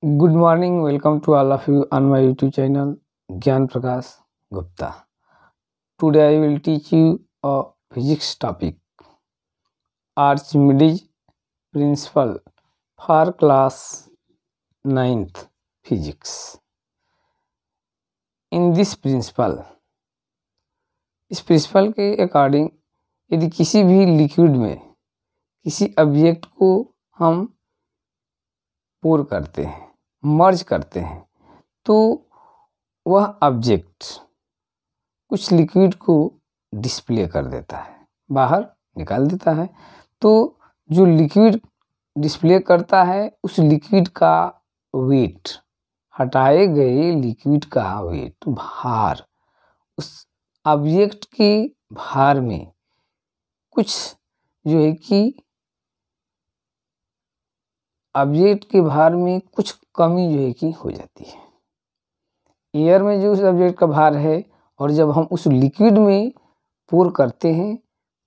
Good morning, welcome to all of you on my YouTube channel Gyan Prakash Gupta. Today I will teach you a physics topic, Archimedes principle for class 9th physics. In this principle, इस principal के according यदि किसी भी liquid में किसी object को हम पोर करते हैं, मर्ज करते हैं, तो वह ऑब्जेक्ट कुछ लिक्विड को डिस्प्ले कर देता है, बाहर निकाल देता है। तो जो लिक्विड डिस्प्ले करता है उस लिक्विड का वेट, हटाए गए लिक्विड का वेट, भार, उस ऑब्जेक्ट के भार में कुछ जो है कि ऑब्जेक्ट के भार में कुछ कमी जो है कि हो जाती है। एयर में जो उस ऑब्जेक्ट का भार है और जब हम उस लिक्विड में पोर करते हैं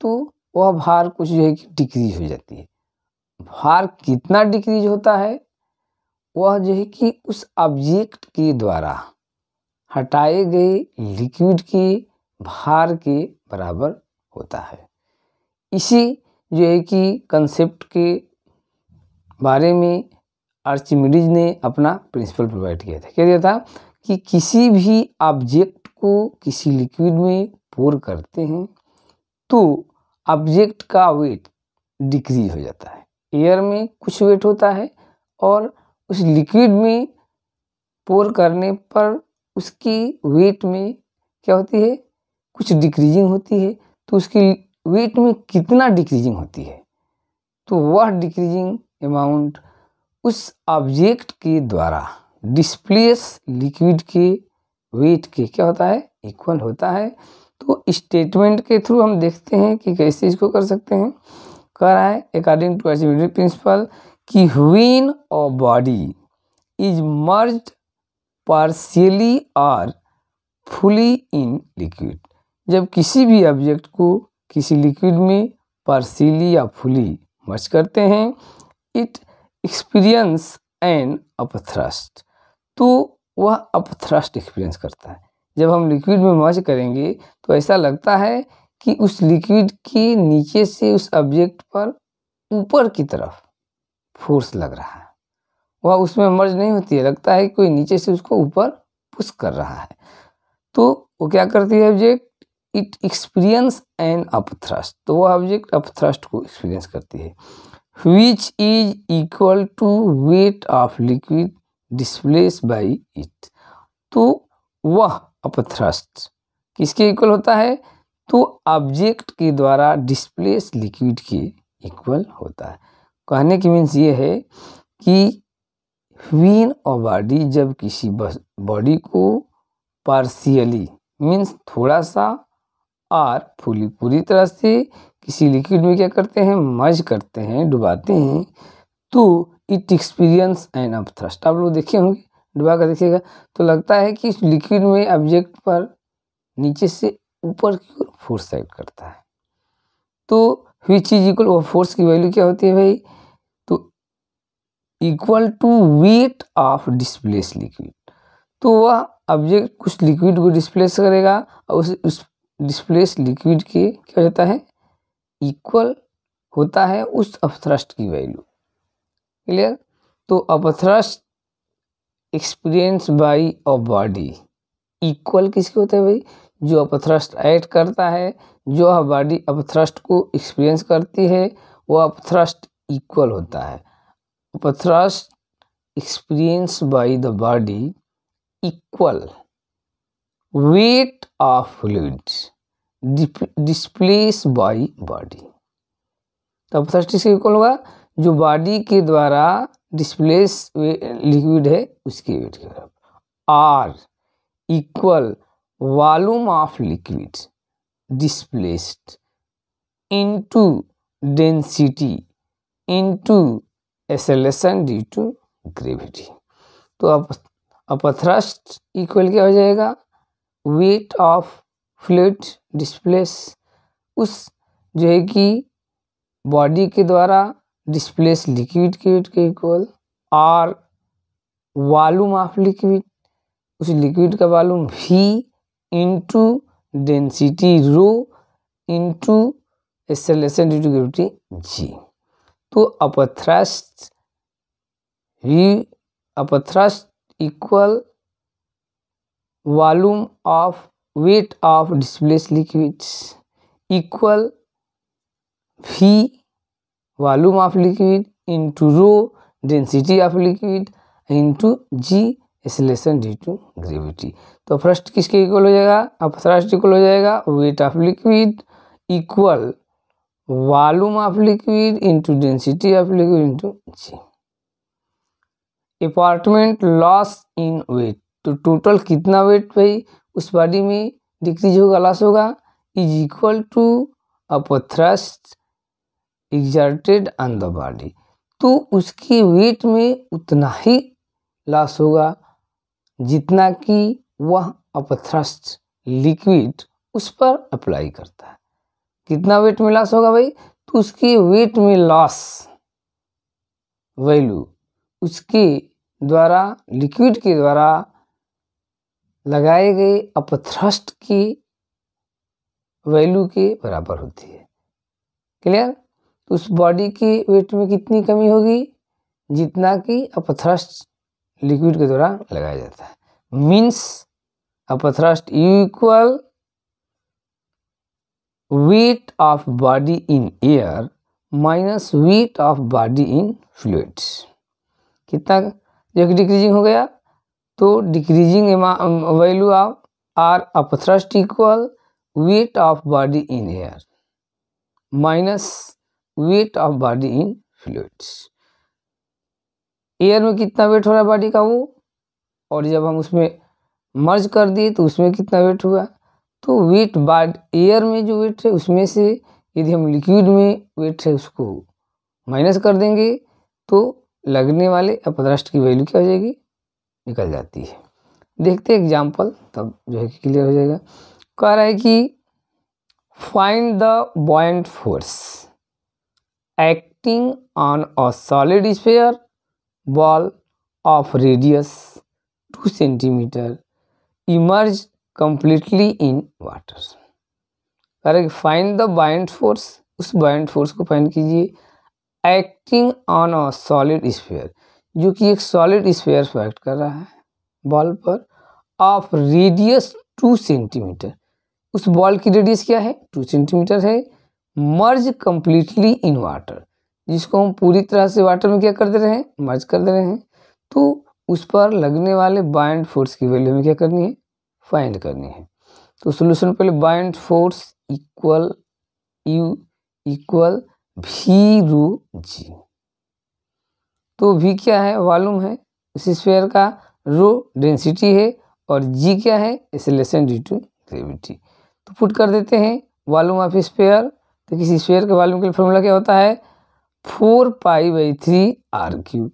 तो वह भार कुछ जो है कि डिक्रीज हो जाती है। भार कितना डिक्रीज होता है, वह जो है कि उस ऑब्जेक्ट के द्वारा हटाए गए लिक्विड के भार के बराबर होता है। इसी जो है कि कंसेप्ट के बारे में आर्चिमेडीज ने अपना प्रिंसिपल प्रोवाइड किया था। क्या दिया था कि किसी भी ऑब्जेक्ट को किसी लिक्विड में पोर करते हैं तो ऑब्जेक्ट का वेट डिक्रीज हो जाता है। एयर में कुछ वेट होता है और उस लिक्विड में पोर करने पर उसकी वेट में क्या होती है, कुछ डिक्रीजिंग होती है। तो उसकी वेट में कितना डिक्रीजिंग होती है, तो वह डिक्रीजिंग अमाउंट उस ऑब्जेक्ट के द्वारा डिस्प्लेस लिक्विड के वेट के क्या होता है, इक्वल होता है। तो स्टेटमेंट के थ्रू हम देखते हैं कि कैसे इसको कर सकते हैं। कह रहा है अकॉर्डिंग टू आर्चिमेडीज प्रिंसिपल कि when a body is merged partially और फुली इन लिक्विड, जब किसी भी ऑब्जेक्ट को किसी लिक्विड में पार्शियली या फुली मर्ज करते हैं, इट एक्सपीरियंस एन अपथ्रस्ट, तो वह अपथ्रस्ट एक्सपीरियंस करता है। जब हम लिक्विड में मर्ज करेंगे तो ऐसा लगता है कि उस लिक्विड के नीचे से उस ऑब्जेक्ट पर ऊपर की तरफ फोर्स लग रहा है। वह उसमें मर्ज नहीं होती है, लगता है कि कोई नीचे से उसको ऊपर पुश कर रहा है। तो वो क्या करती है object, it experience an upthrust, तो वह ऑब्जेक्ट अपथ्रस्ट को एक्सपीरियंस करती है, which is equal to weight of liquid displaced by it। तो वह अपथ्रस्ट किसके इक्वल होता है, तो ऑब्जेक्ट के द्वारा डिस्प्लेस लिक्विड के इक्वल होता है। कहने की मीन्स ये है कि व्हेन अ बॉडी, जब किसी बॉडी को पार्शियली मीन्स थोड़ा सा और फुली पूरी तरह से किसी लिक्विड में क्या करते हैं, मर्ज करते हैं, डुबाते हैं, तो इट एक्सपीरियंस एन अपथ्रस्ट। आप लोग देखे होंगे, डुबा कर देखिएगा तो लगता है कि इस लिक्विड में ऑब्जेक्ट पर नीचे से ऊपर की ओर फोर्स एक्ट करता है। तो व्हिच इज इक्वल, वो फोर्स की वैल्यू क्या होती है भाई, तो equal to weight of displace liquid. तो वह ऑब्जेक्ट कुछ लिक्विड को डिस्प्लेस करेगा और उस डिस्प्लेस लिक्विड के क्या होता है, इक्वल होता है उस अपथ्रस्ट की वैल्यू। क्लियर। तो upthrust experience by a body equal किसके होता है भाई, जो अपथ्रस्ट ऐड करता है, जो बॉडी अपथ्रस्ट को एक्सपीरियंस करती है, वो अपथ्रस्ट इक्वल होता है। Upthrust experience by the body equal weight of fluids displace by body. तो अपथ्रस्ट इसके इक्वल होगा जो बॉडी के द्वारा डिस्प्लेस लिक्विड है उसके वेट के बराबर। R equal volume of liquid displaced into density into acceleration due to gravity. तो अपथ्रस्ट इक्वल क्या हो जाएगा, वेट ऑफ फ्लूइड डिस्प्लेस, उस जो है कि बॉडी के द्वारा डिस्प्लेस लिक्विड के वेट के इक्वल, और वॉल्यूम ऑफ लिक्विड, उस लिक्विड का volume V into density rho into acceleration due to gravity G। तो upthrust V upthrust equal volume of weight of displaced liquids equal V volume of liquid into rho density of liquid into G acceleration due to gravity. तो first किसके equal हो जाएगा, upthrust equal हो जाएगा weight of liquid equal volume of liquid into density of liquid into G। Apparent loss in weight, तो total कितना weight भाई उस बॉडी में डिक्रीज होगा, लॉस होगा, is equal to upthrust exerted on the body. तो उसके वेट में उतना ही लॉस होगा जितना कि वह अपथ्रस्ट लिक्विड उस पर अप्लाई करता है। कितना वेट में लॉस होगा भाई, तो उसके वेट में लॉस वैल्यू उसके द्वारा लिक्विड के द्वारा लगाए गए अपथ्रस्ट की वैल्यू के बराबर होती है। क्लियर। तो उस बॉडी के वेट में कितनी कमी होगी, जितना कि अपथ्रस्ट लिक्विड के द्वारा लगाया जाता है। Means upthrust equal weight of body in air minus weight of body in fluids. कितना जो डिक्रीजिंग हो गया, तो decreasing value of R upthrust equal weight of body in air minus weight of body in fluids. Air में कितना wait हो रहा है बॉडी का वो, और जब हम उसमें मर्ज कर दिए तो उसमें कितना वेट हुआ। तो वेट बॉडी एयर में जो वेट है उसमें से यदि हम लिक्विड में वेट है उसको माइनस कर देंगे तो लगने वाले अपथ्रस्ट की वैल्यू क्या हो जाएगी, निकल जाती है। देखते हैं एग्जाम्पल, तब जो है कि क्लियर हो जाएगा। कह रहा है कि find the buoyant force acting on a solid sphere ball of radius 2 centimetre emerge completely in water. कह रहा है कि फाइंड द बॉयंट फोर्स, उस बॉयंट फोर्स को फाइंड कीजिए acting on a solid sphere, जो कि एक सॉलिड स्फीयर पर एक्ट कर रहा है बॉल पर, ऑफ रेडियस 2 सेंटीमीटर। उस बॉल की रेडियस क्या है, 2 सेंटीमीटर है। मर्ज कंप्लीटली इन वाटर, जिसको हम पूरी तरह से वाटर में क्या कर दे रहे हैं, मर्ज कर दे रहे हैं। तो उस पर लगने वाले बाइंड फोर्स की वैल्यू हमें क्या करनी है, फाइंड करनी है। तो सोल्यूशन पहले buoyant force equal U equal V rho G. तो वी क्या है, वॉल्यूम है उस स्फीयर का, रो डेंसिटी है, और जी क्या है, एक्सेलरेशन ड्यू टू ग्रेविटी। तो पुट कर देते हैं वॉल्यूम ऑफ स्फीयर। तो किसी स्फीयर के वॉल्यूम के लिए फॉर्मूला क्या होता है, 4π/3 r³।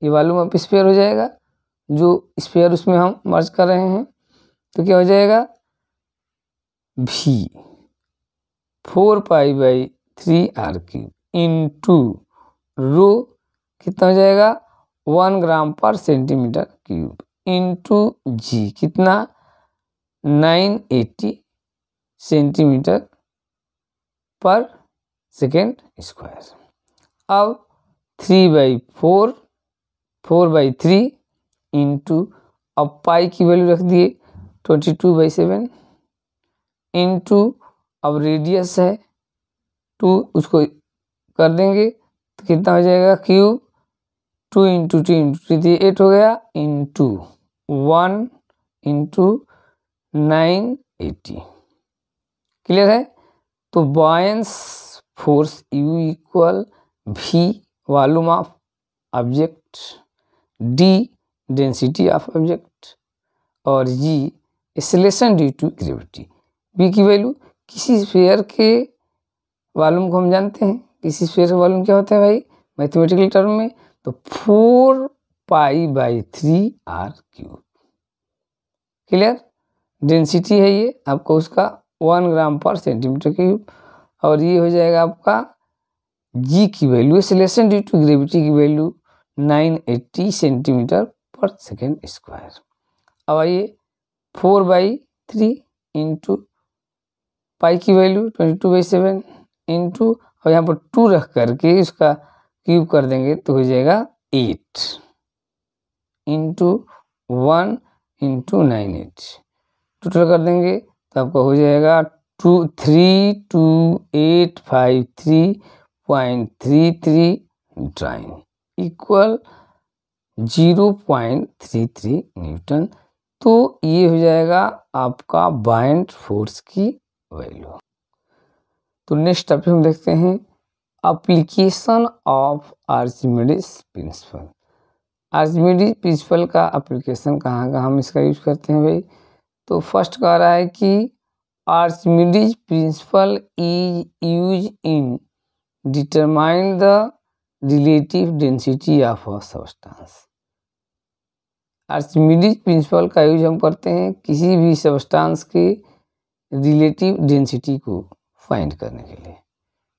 ये वॉल्यूम ऑफ स्फीयर हो जाएगा, जो स्फीयर उसमें हम मर्ज कर रहे हैं। तो क्या हो जाएगा, v 4π/3 r³ इंटू रो कितना हो जाएगा 1 ग्राम पर सेंटीमीटर क्यूब इंटू जी कितना 980 सेंटीमीटर पर सेकेंड स्क्वायर। अब 3/4 4/3 इंटू, अब पाई की वैल्यू रख दिए 22/7 इंटू, अब रेडियस है 2, उसको कर देंगे तो कितना हो जाएगा क्यूब 2 इंटू 2 इंटू 3 8 हो गया इंटू 1 इंटू 980। क्लियर है। तो buoyancy force U equal V volume of object, D density of object, और G acceleration due to gravity. V की वैल्यू, किसी स्फीयर के वॉल्यूम को हम जानते हैं, किसी स्फीयर का वॉल्यूम क्या होता है भाई मैथमेटिकल टर्म में, तो 4π/3 r³। क्लियर। डेंसिटी है ये आपको उसका 1 ग्राम पर सेंटीमीटर क्यूब, और ये हो जाएगा आपका जी की value acceleration due to gravity की value 980 centimetre per second square. अब आइए 4/3 इंटू पाई की वैल्यू 22/7 इंटू, और यहाँ पर 2 रख करके इसका क्यूब कर देंगे तो हो जाएगा 8 इंटू 1 इंटू 98, टोटल कर देंगे तो आपका हो जाएगा 32853.33 इक्वल 0.33 न्यूटन। तो ये हो जाएगा आपका बाइंड फोर्स की वैल्यू। तो नेक्स्ट टॉपिक हम देखते हैं application of Archimedes principal. आर्चिमिडीज principle का एप्लीकेशन कहाँ हम इसका यूज करते हैं भाई? तो फर्स्ट कह रहा है कि Archimedes principle is use in determine the relative density of a substance. Archimedes principle का यूज हम करते हैं किसी भी सब्सटेंस के रिलेटिव डेंसिटी को फाइंड करने के लिए।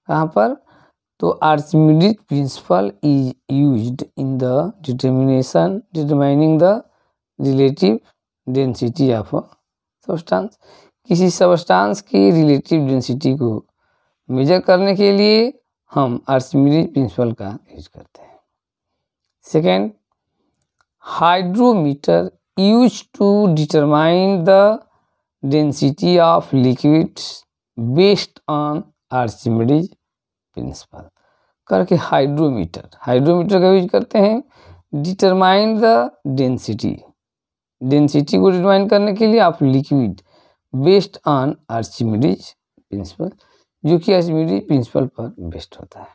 कहाँ पर? तो Archimedes principle is used in the determining the relative density of a substance. किसी सब्सटेंस की रिलेटिव डेंसिटी को मेजर करने के लिए हम आर्चिमिडीज प्रिंसिपल का यूज करते हैं। Second, hydrometer use to determine the density of liquids based on Archimedes principle. करके हाइड्रोमीटर का यूज करते हैं डिटरमाइन द डेंसिटी को डिटरमाइन करने के लिए आप liquid based on Archimedes principle, जो कि आर्चिमिडीज प्रिंसिपल पर बेस्ड होता है।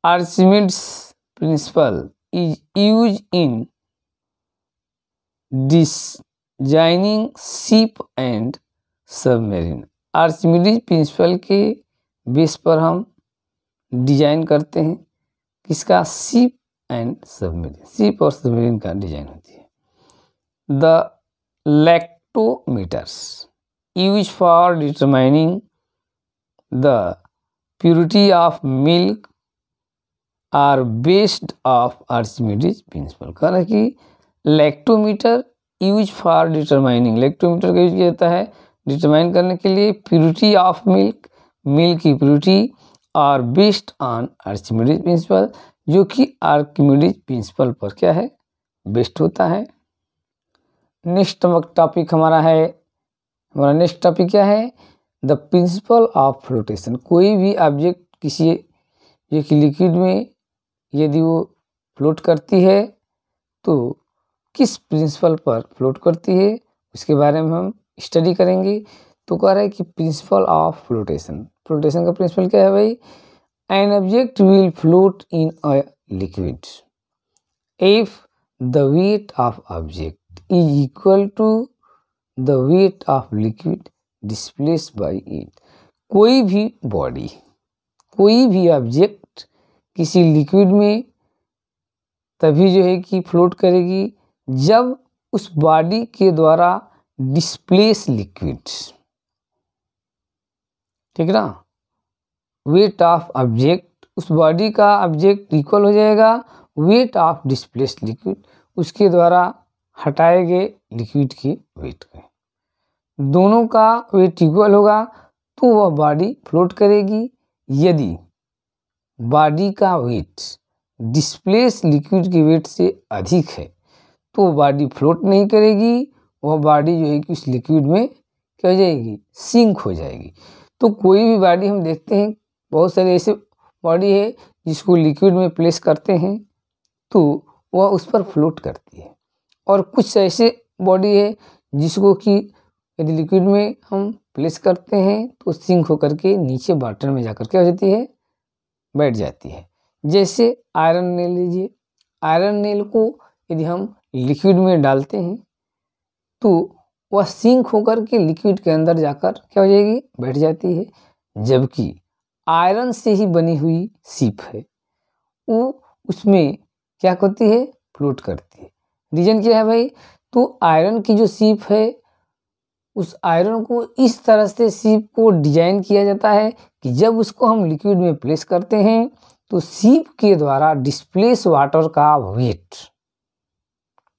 Archimedes principle is use in designing ship and submarine. Archimedes principle के बेस पर हम डिजाइन करते हैं किसका? Ship and submarine. शिप और सबमरीन का डिजाइन होती है। The lactometers use for determining the purity of milk are based of Archimedes principle. कह रहा है कि lactometer use for determining, lactometer का यूज किया जाता है डिटरमाइन करने के लिए प्योरिटी ऑफ मिल्क की purity are based on Archimedes principle, जो कि आर्चिमिडीज प्रिंसिपल पर क्या है? बेस्ड होता है। नेक्स्ट टॉपिक हमारा नेक्स्ट टॉपिक क्या है? The principal of flotation. कोई भी ऑब्जेक्ट किसी एक लिक्विड में यदि वो फ्लोट करती है तो किस प्रिंसिपल पर फ्लोट करती है उसके बारे में हम स्टडी करेंगे। तो कह रहा है कि प्रिंसिपल ऑफ फ्लोटेशन का प्रिंसिपल क्या है भाई? An object will float in a liquid if the weight of object is equal to the weight of liquid displaced by it. कोई भी ऑब्जेक्ट किसी लिक्विड में तभी जो है कि फ्लोट करेगी जब उस बॉडी के द्वारा डिस्प्लेस लिक्विड्स, ठीक है ना? वेट ऑफ ऑब्जेक्ट, उस बॉडी का ऑब्जेक्ट इक्वल हो जाएगा वेट ऑफ डिस्प्लेस लिक्विड, उसके द्वारा हटाए गए लिक्विड के वेट के। दोनों का वेट इक्वल होगा तो वह बॉडी फ्लोट करेगी। यदि बॉडी का वेट डिस्प्लेस लिक्विड के वेट से अधिक है तो बॉडी फ्लोट नहीं करेगी, वह बॉडी जो है कि उस लिक्विड में क्या हो जाएगी? सिंक हो जाएगी। तो कोई भी बॉडी हम देखते हैं, बहुत सारे ऐसे बॉडी है जिसको लिक्विड में प्लेस करते हैं तो वह उस पर फ्लोट करती है, और कुछ ऐसे बॉडी है जिसको कि यदि लिक्विड में हम प्लेस करते हैं तो सिंक होकर के नीचे वाटर में जाकर क्या हो जाती है? बैठ जाती है। जैसे आयरन नेल लीजिए, आयरन नेल को यदि हम लिक्विड में डालते हैं तो वह सिंक होकर के लिक्विड के अंदर जाकर क्या हो जाएगी? बैठ जाती है। जबकि आयरन से ही बनी हुई शिप है, वो उसमें क्या करती है? फ्लोट करती है। रीजन क्या है भाई? तो आयरन की जो शिप है उस आयरन को इस तरह से शिप को डिजाइन किया जाता है कि जब उसको हम लिक्विड में प्लेस करते हैं तो शिप के द्वारा डिस्प्लेस वाटर का वेट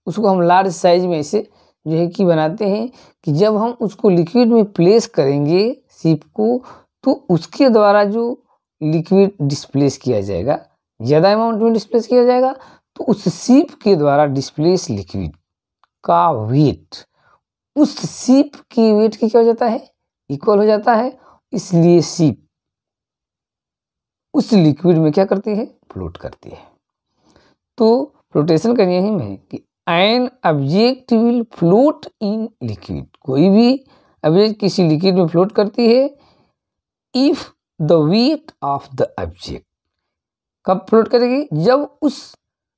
उसको हम लार्ज साइज में ऐसे जो है कि बनाते हैं कि जब हम उसको लिक्विड में प्लेस करेंगे शिप को, तो उसके द्वारा जो लिक्विड डिस्प्लेस किया जाएगा, ज़्यादा अमाउंट में डिस्प्लेस किया जाएगा, तो उस शिप के द्वारा डिस्प्लेस लिक्विड का वेट उस शिप की वेट की क्या हो जाता है, इक्वल हो जाता है। इसलिए शिप उस लिक्विड में क्या करती है, फ्लोट करती है। तो फ्लोटेशन का नियम है कि an object will float in liquid, कोई भी ऑब्जेक्ट किसी लिक्विड में फ्लोट करती है if the weight of the object, कब फ्लोट करेगी, जब उस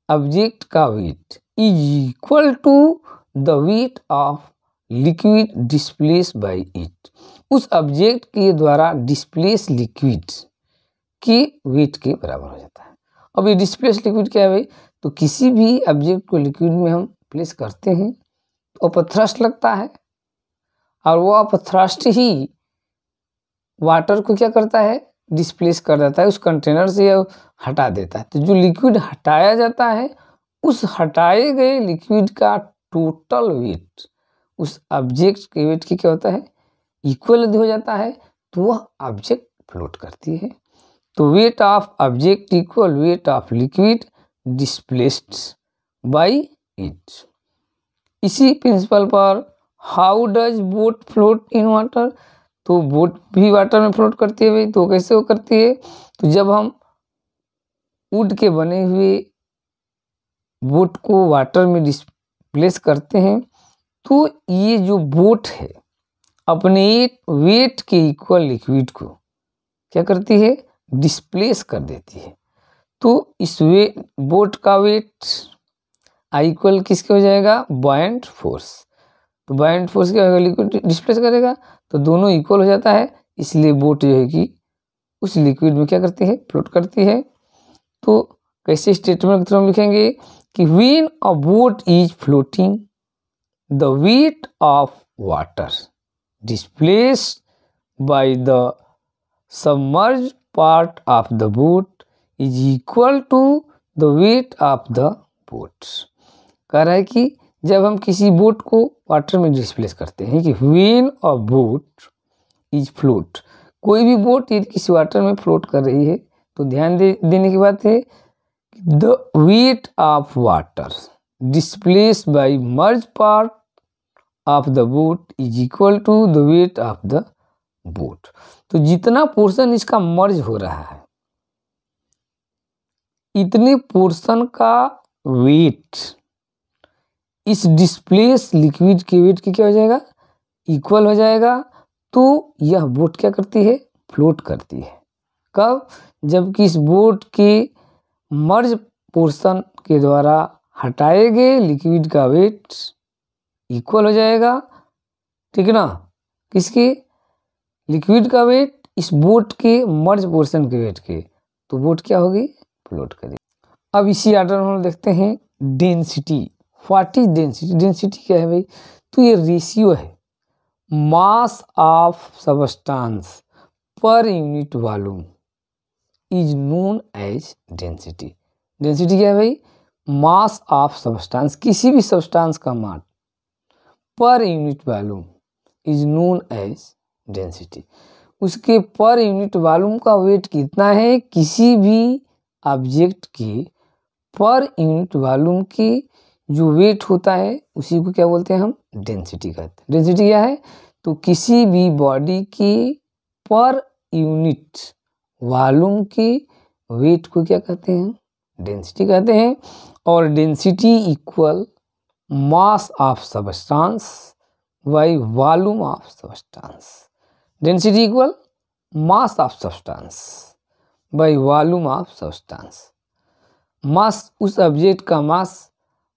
ऑब्जेक्ट का weight is equal to the weight of liquid displace by it, उस ऑब्जेक्ट के द्वारा डिस्प्लेस लिक्विड के वेट के बराबर हो जाता है। अब ये डिस्प्लेस लिक्विड क्या है भाई, तो किसी भी ऑब्जेक्ट को लिक्विड में हम प्लेस करते हैं तो अपथ्रस्ट लगता है, और वो अपथ्रस्ट ही वाटर को क्या करता है, डिस्प्लेस कर देता है, उस कंटेनर से हटा देता है। तो जो लिक्विड हटाया जाता है उस हटाए गए लिक्विड का टोटल वेट उस ऑब्जेक्ट के वेट की क्या होता है, इक्वल हो जाता है, तो वह ऑब्जेक्ट फ्लोट करती है। तो wait of object equal weight of liquid displaced by it. इसी प्रिंसिपल पर how does boat float in water, तो बोट भी वाटर में फ्लोट करती है भाई। तो कैसे वो करती है, तो जब हम वुड के बने हुए बोट को वाटर में डिस्प्लेस करते हैं तो ये जो बोट है अपने वेट के इक्वल लिक्विड को क्या करती है, डिस्प्लेस कर देती है। तो इस बोट का वेट इक्वल किसके हो जाएगा, बॉयंट फोर्स। तो बॉयंट फोर्स क्या होगा, लिक्विड डिस्प्लेस करेगा, तो दोनों इक्वल हो जाता है, इसलिए बोट जो है कि उस लिक्विड में क्या करती है, फ्लोट करती है। तो कैसे स्टेटमेंट के थ्रू हम लिखेंगे कि when a boat is floating the weight of water displaced by the submerged part of the boat is equal to the weight of the boat. कह रहा है कि जब हम किसी बोट को वाटर में डिस्प्लेस करते हैं कि when a boat is float, कोई भी बोट यदि किसी वाटर में फ्लोट कर रही है तो ध्यान देने की बात है the weight of water displace by merge part of the boat is equal to the weight of the boat. तो जितना पोर्शन इसका मर्ज हो रहा है इतने पोर्शन का वेट इस डिस्प्लेस लिक्विड के वेट की क्या हो जाएगा, इक्वल हो जाएगा। तो यह बोट क्या करती है, फ्लोट करती है। कब, जबकि इस बोट के मर्ज पोर्शन के द्वारा हटाए गए लिक्विड का वेट इक्वल हो जाएगा, ठीक है ना, किसके, लिक्विड का वेट इस बोट के मर्ज पोर्शन के वेट के, तो बोट क्या होगी, फ्लोट करेगी। अब इसी आर्डर में हम देखते हैं density. What is density, density क्या है भाई, तो ये रेशियो है mass of substance per unit volume is known as density. Density क्या है भाई, मास ऑफ सबस्टांस, किसी भी सबस्टांस का mass per unit volume is known as density. उसके पर यूनिट वॉल्यूम का वेट कितना है, किसी भी ऑब्जेक्ट के पर यूनिट वॉल्यूम की जो वेट होता है उसी को क्या बोलते हैं हम, डेंसिटी कहते हैं। डेंसिटी क्या है, तो किसी भी बॉडी की पर यूनिट वॉल्यूम की वेट को क्या कहते हैं, डेंसिटी कहते हैं। और density equal mass of substance by volume of substance. Density equal mass of substance by volume of substance. Mass उस ऑब्जेक्ट का मास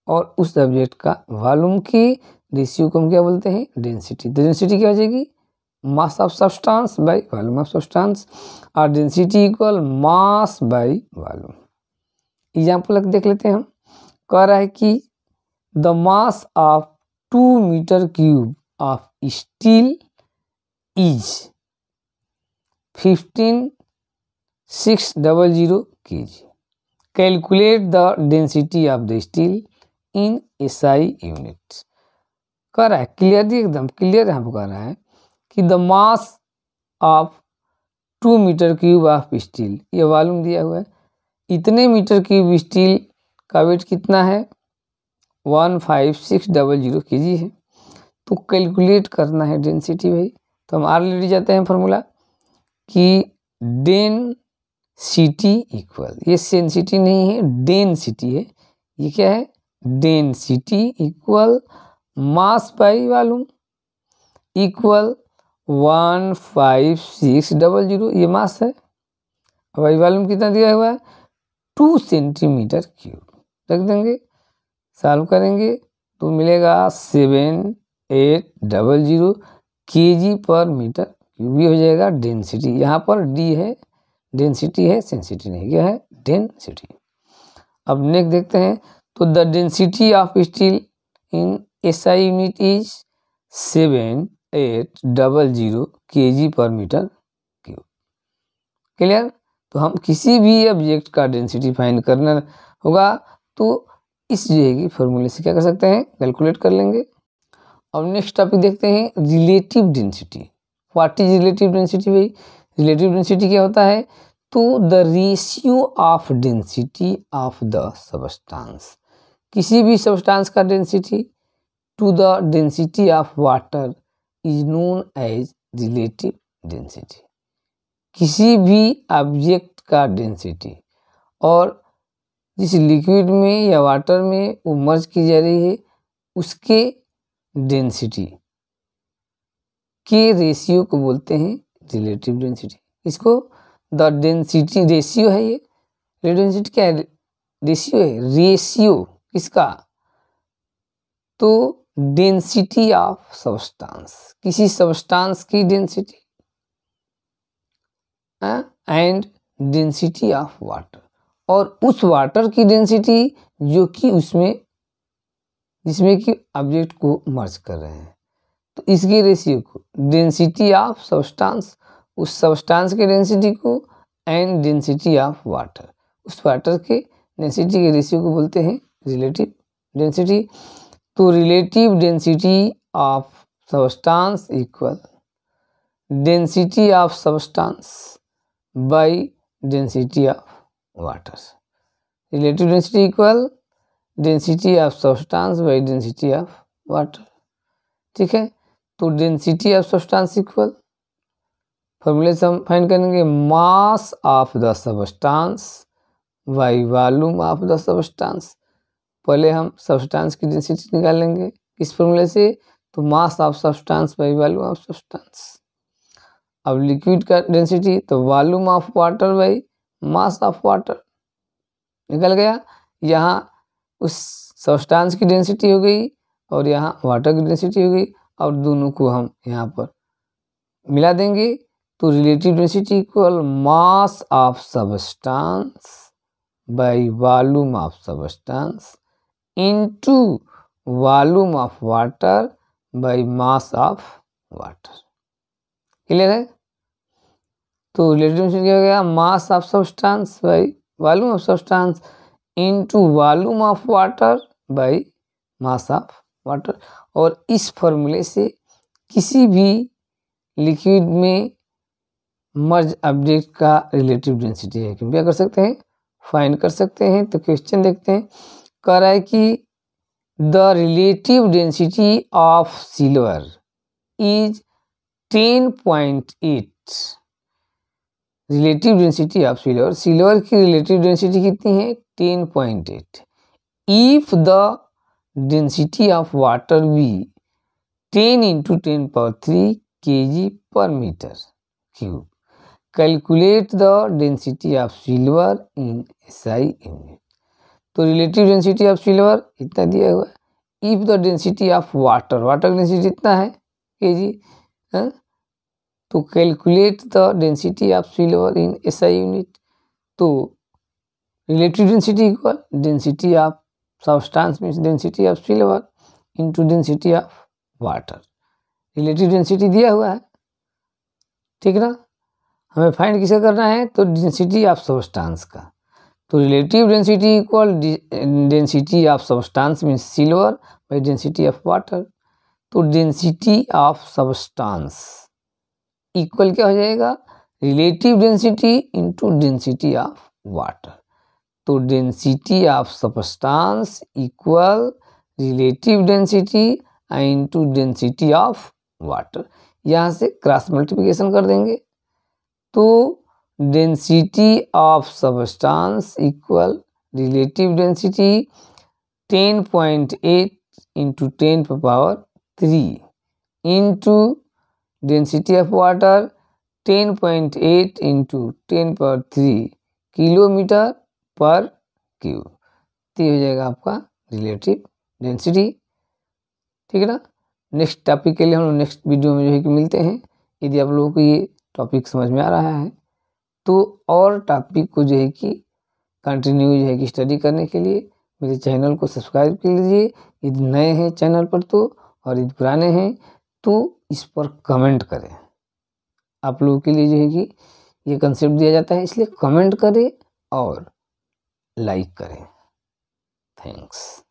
और उस ऑब्जेक्ट का वॉल्यूम की रेशियो को हम क्या बोलते हैं, डेंसिटी। तो डेंसिटी क्या हो जाएगी, mass of substance by volume of substance, और density equal mass by volume. Example देख लेते हैं हम। कह रहा है कि the mass of 2 metre cube of steel is 15600 kg। Calculate the density of the steel in SI unit. कह रहा है क्लियरली, एकदम क्लियर यहाँ पर कह रहा है कि the mass of 2 metre cube of steel, ये वॉल्यूम दिया हुआ है, इतने मीटर क्यूब स्टील का वेट कितना है 15600 kg है। तो कैलकुलेट करना है डेंसिटी भाई, तो हम ऑलरेडी जाते हैं फॉर्मूला कि डेंसिटी इक्वल, ये सेंसिटी नहीं है डेंसिटी है, ये क्या है density equal mass by volume equal 15600, ये मास है। बाई वॉल्यूम कितना दिया हुआ है 2 सेंटीमीटर क्यूब, रख देंगे, सॉल्व करेंगे तो मिलेगा 7800 kg पर मीटर क्यूब, ये हो जाएगा डेंसिटी। यहाँ पर डी है डेंसिटी है, सेंसिटी नहीं, क्या है डेंसिटी। अब नेक्स्ट देखते हैं, तो the density of steel in SI unit is 7800 kg per metre cube. Clear. तो हम किसी भी ऑब्जेक्ट का डेंसिटी फाइंड करना होगा तो इस की फॉर्मूले से क्या कर सकते हैं, कैलकुलेट कर लेंगे। अब नेक्स्ट टॉपिक देखते हैं relative density. What is relative density भाई? रिलेटिव डेंसिटी क्या होता है, तो the ratio of density of the substance, किसी भी सबस्टांस का density to the density of water is known as relative density. किसी भी ऑब्जेक्ट का डेंसिटी और जिस लिक्विड में या वाटर में वो मर्ज की जा रही है उसके डेंसिटी के रेशियो को बोलते हैं रिलेटिव डेंसिटी। इसको द डेंसिटी रेशियो है, ये डेंसिटी क्या है, रेशियो है। रेशियो किसका, तो डेंसिटी ऑफ सबस्टांस, किसी सबस्टांस की density and density of water, और उस वाटर की डेंसिटी जो कि उसमें जिसमें कि ऑब्जेक्ट को मर्ज कर रहे हैं, तो इसके रेशियो को डेंसिटी ऑफ सबस्टांस, उस सबस्टांस के डेंसिटी को एंड डेंसिटी ऑफ वाटर, उस वाटर के डेंसिटी के रेशियो को बोलते हैं रिलेटिव डेंसिटी। तो relative density of substance equal density of substance by density of water. Relative density equal density of substance by density of water. ठीक है, तो डेंसिटी ऑफ सब्सटेंस इक्वल फॉर्मूले से हम फाइंड करेंगे mass of the substance by volume of the substance. पहले हम substance की डेंसिटी निकालेंगे किस फॉर्मूले से, तो मास of substance by volume of substance. अब लिक्विड का डेंसिटी तो volume of water by mass of water, निकल गया। यहाँ उस सब्सटेंस की डेंसिटी हो गई और यहाँ वाटर की डेंसिटी हो गई, और दोनों को हम यहाँ पर मिला देंगे तो relative density equal mass of substance by volume of substance into volume of water by mass of water. Clear है। तो रिलेटिव डेंसिटी क्या हो गया, मास of substance by volume of substance into volume of water by mass of water. और इस फॉर्मूले से किसी भी लिक्विड में मर्ज ऑब्जेक्ट का रिलेटिव डेंसिटी है क्या कर सकते हैं, फाइंड कर सकते हैं। तो क्वेश्चन देखते हैं, कह रहा है कि the relative density of silver is 10.8। Relative density of silver, silver की रिलेटिव डेंसिटी कितनी है 10.8। If the density of water be 10 × 10³ kg per metre cube, calculate the density of silver in SI unit. तो relative density of silver इतना दिया हुआ है। If the density of water, water की density इतना है kg, तो calculate the density of silver in SI unit. तो relative density equal density of substance means density of silver into density of water. Relative density दिया हुआ है, ठीक ना। हमें फाइंड किसे करना है, तो डेंसिटी ऑफ सब्सटेंस का। तो relative density equal density of substance means silver by density of water. तो डेंसिटी ऑफ सब्सटेंस इक्वल क्या हो जाएगा, relative density into density of water. तो density of substance equal relative density into density of water. यहाँ से cross multiplication कर देंगे तो density of substance equal relative density 10.8 into 10⁻³ into density of water 10.8 into 10⁻³ kilometre per cube. तो ये हो जाएगा आपका रिलेटिव डेंसिटी। ठीक है ना। नेक्स्ट टॉपिक के लिए हम लोग नेक्स्ट वीडियो में जो है कि मिलते हैं। यदि आप लोगों को ये टॉपिक समझ में आ रहा है तो और टॉपिक को जो है कि कंटिन्यू जो है कि स्टडी करने के लिए मेरे चैनल को सब्सक्राइब कर लीजिए यदि नए हैं चैनल पर तो, और यदि पुराने हैं तो इस पर कमेंट करें। आप लोगों के लिए जो है कि ये कंसेप्ट दिया जाता है, इसलिए कमेंट करें और लाइक करें। थैंक्स।